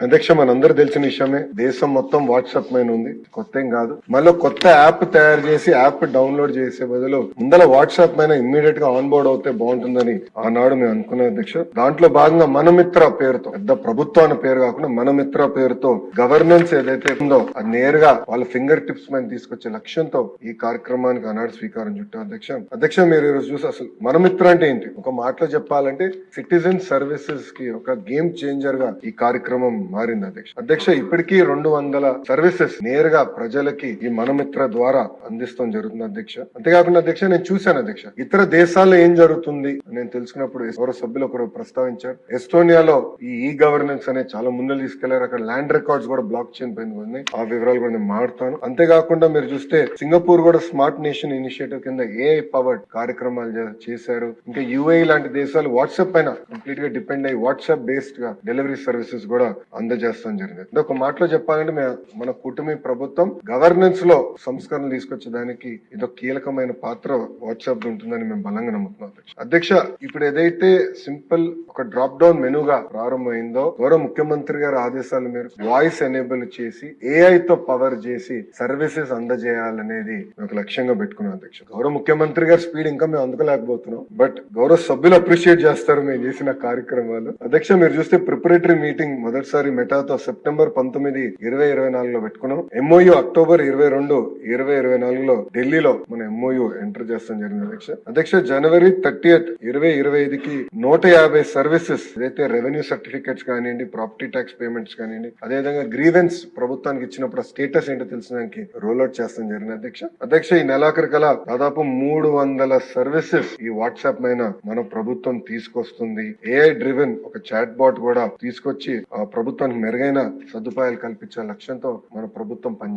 అధ్యక్ష, మనందరూ తెలిసిన విషయమే, దేశం మొత్తం వాట్సాప్ పైన ఉంది, కొత్త ఏం కాదు. మళ్ళీ కొత్త యాప్ తయారు చేసి యాప్ డౌన్లోడ్ చేసే బదులు ముందర వాట్సాప్ పైన ఇమ్మీడియట్ గా ఆన్ బోర్డ్ అవుతే బాగుంటుందని ఆనాడు మేము అనుకున్నాం అధ్యక్ష. దాంట్లో భాగంగా మనమిత్ర పేరుతో, పెద్ద ప్రభుత్వాన్ని పేరు కాకుండా మనమిత్ర పేరుతో గవర్నెన్స్ ఏదైతే ఉందో అది నేరుగా వాళ్ళ ఫింగర్ టిప్స్ పైన తీసుకొచ్చే లక్ష్యంతో ఈ కార్యక్రమానికి ఆనాడు శ్రీకారం చుట్టాం అధ్యక్ష. అధ్యక్ష, మీరు ఈరోజు చూసి అసలు మనమిత్ర అంటే ఏంటి, ఒక మాటలో చెప్పాలంటే సిటిజన్ సర్వీసెస్ కి ఒక గేమ్ చేంజర్ గా ఈ కార్యక్రమం మారింది అధ్యక్ష. అధ్యక్ష, ఇప్పటికీ 200 సర్వీసెస్ నేరుగా ప్రజలకి ఈ మనమిత్ర ద్వారా అందిస్తాం జరుగుతుంది అధ్యక్ష. అంతేకాకుండా అధ్యక్ష, నేను చూశాను అధ్యక్ష, ఇతర దేశాల్లో ఏం జరుగుతుంది నేను తెలుసుకున్నప్పుడు ఎవరో సభ్యులు ఒకరు ప్రస్తావించారు, ఎస్టోనియాలో ఈ గవర్నెన్స్ అనేది చాలా ముందు తీసుకెళ్లారు. అక్కడ ల్యాండ్ రికార్డ్స్ కూడా బ్లాక్ చైన్ పైన ఉన్నాయి. ఆ వివరాలు కూడా నేను మాట్లాడతాను. అంతేకాకుండా మీరు చూస్తే సింగపూర్ కూడా స్మార్ట్ నేషన్ ఇనిషియేటివ్ కింద ఏఐ పవర్డ్ కార్యక్రమాలు చేశారు. ఇంకా యుఏఈ లాంటి దేశాలు వాట్సాప్ పైన కంప్లీట్ గా డిపెండ్ అయ్యి వాట్సాప్ బేస్డ్ గా డెలివరీ సర్వీసెస్ కూడా అందజేస్తాం జరిగింది. అంటే ఒక మాటలో చెప్పాలంటే మన కూటమి ప్రభుత్వం గవర్నెన్స్ లో సంస్కరణలు తీసుకొచ్చేదానికి ఇదొక కీలకమైన పాత్ర వాట్సాప్ ఉంటుందని మేము బలంగా నమ్ముతున్నాం అధ్యక్ష. ఇప్పుడు ఏదైతే సింపుల్ ఒక డ్రాప్ డౌన్ మెనూగా ప్రారంభమైందో, గౌరవ ముఖ్యమంత్రి గారి ఆదేశాల మేరకు వాయిస్ ఎనేబుల్ చేసి ఏఐ తో పవర్ చేసి సర్వీసెస్ అందజేయాలనేది ఒక లక్ష్యంగా పెట్టుకున్నాం అధ్యక్ష. గౌరవ ముఖ్యమంత్రి గారి స్పీడ్ ఇంకా మేము అందుకోలేకపోతున్నాం, బట్ గౌరవ సభ్యులు అప్రిషియేట్ చేస్తారు మేము చేసిన కార్యక్రమాలు. అధ్యక్ష, మీరు చూస్తే ప్రిపరేటరీ మీటింగ్ మొదటిసారి మెటాతో సెప్టెంబర్ 19, 2024 పెట్టుకున్నాం. ఎంఓయూ అక్టోబర్ 22, 2024 ఢిల్లీలో మన ఎంఓయూ ఎంటర్ చేస్తాం జరిగింది అధ్యక్ష. అధ్యక్ష, జనవరి 30, 2025కి 150 సర్వీసెస్ ఏదైతే రెవెన్యూ సర్టిఫికేట్స్ కానివ్వండి, ప్రాపర్టీ ట్యాక్స్ పేమెంట్స్ కానివ్వండి, అదేవిధంగా గ్రీవెన్స్ ప్రభుత్వానికి ఇచ్చినప్పుడు స్టేటస్ ఏంటో తెలిసినానికి రోల్ అవుట్ చేస్తాం జరిగింది అధ్యక్ష. అధ్యక్ష, ఈ నెలాఖరు కల దాదాపు 300 సర్వీసెస్ ఈ వాట్సాప్ పైన మన ప్రభుత్వం తీసుకొస్తుంది. ఏఐ డ్రివెన్ ఒక చాట్ బాట్ కూడా తీసుకొచ్చి ఆ ప్రభుత్వానికి మెరుగైన సదుపాయాలు కల్పించే లక్ష్యంతో మన ప్రభుత్వం పనిచేస్తుంది.